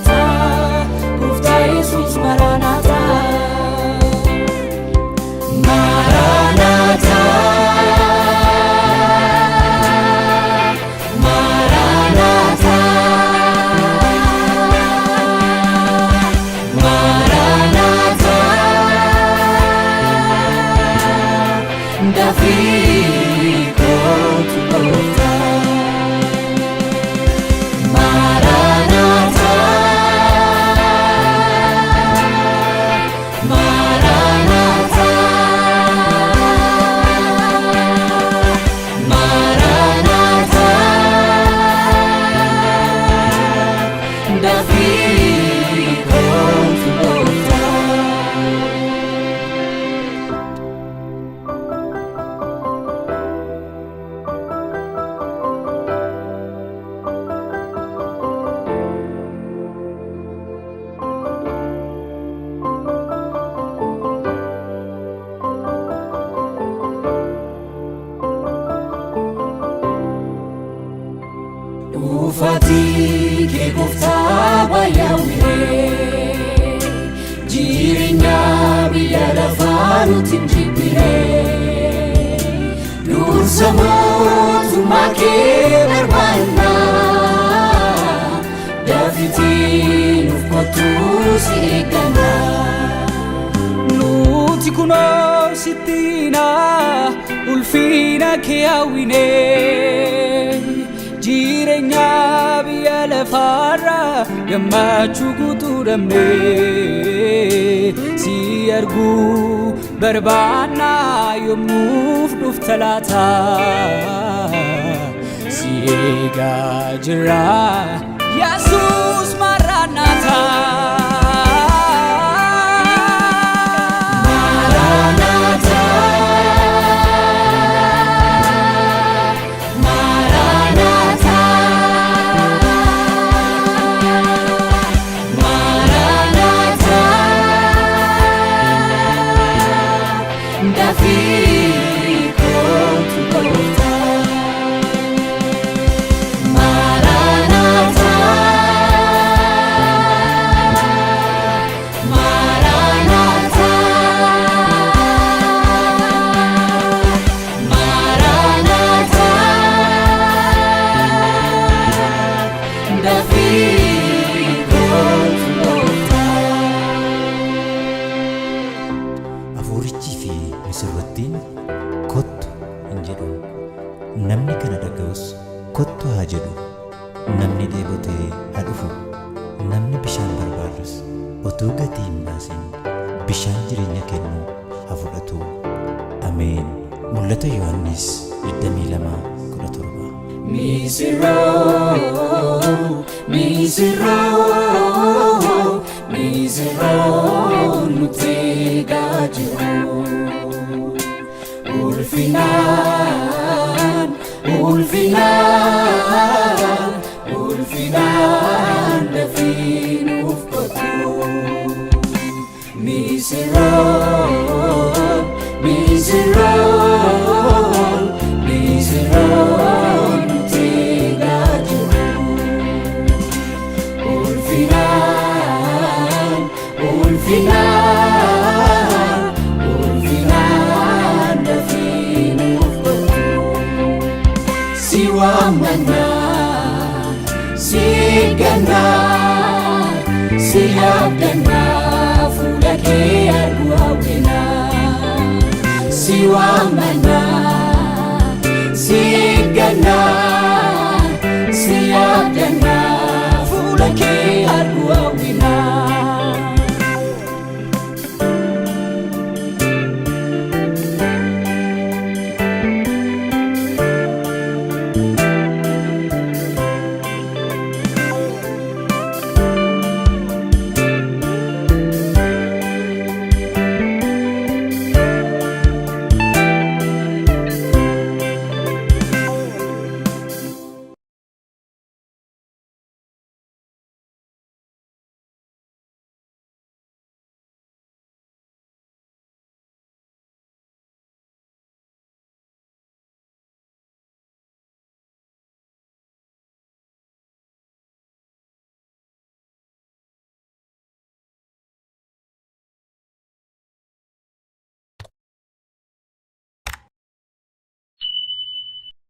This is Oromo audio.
Maranatha, Gooftaa Yesuus Maranatha. Maranatha, Maranatha, Maranatha, dafii kootu Gooftaa. Maranatha, Maranatha, Maranatha, dafii kootu Gooftaa. Dhufatii kee Gooftaa baay'ee jireenya biyya lafaa nutti hin jibbine dursa mootummaa kee barbaanna dafiitii nuuf kottu si eegganna. Nuti kunoo sittiina ulfina kee hawwine jireenya biyya lafaarra gammachuu guutuu dhabne si arguu barbaanna yommuuf dhufta laata si eegaa jirra Yesuus Maranatha. Dafii kootu Gooftaa. Maranatha, Maranatha, Maranatha, dafii kootu Gooftaa. Afuurichii fi misirrottiin kottu hin jedhu, namni kana dhaga'us kottu haa jedhu. Namni dheebotee haa dhufu, namni bishaan barbaadus utuu gatii hin baasin bishaan jireenya kennu haa fudhatu. Ameen. Mul'ata Yohannis 22:17. Misirroo, misirroo, misirroo nuti eegaa jiru. Ulfinaan, ulfinaan, ulfinaan dafii nuuf kottu. Misirroo, misirroo, misirroo nuti eegaa jiru. Ulfinaan, ulfinaan, ulfinaan dafii nuuf kottu. Si waammanna, si eegganna, si yaaddanna.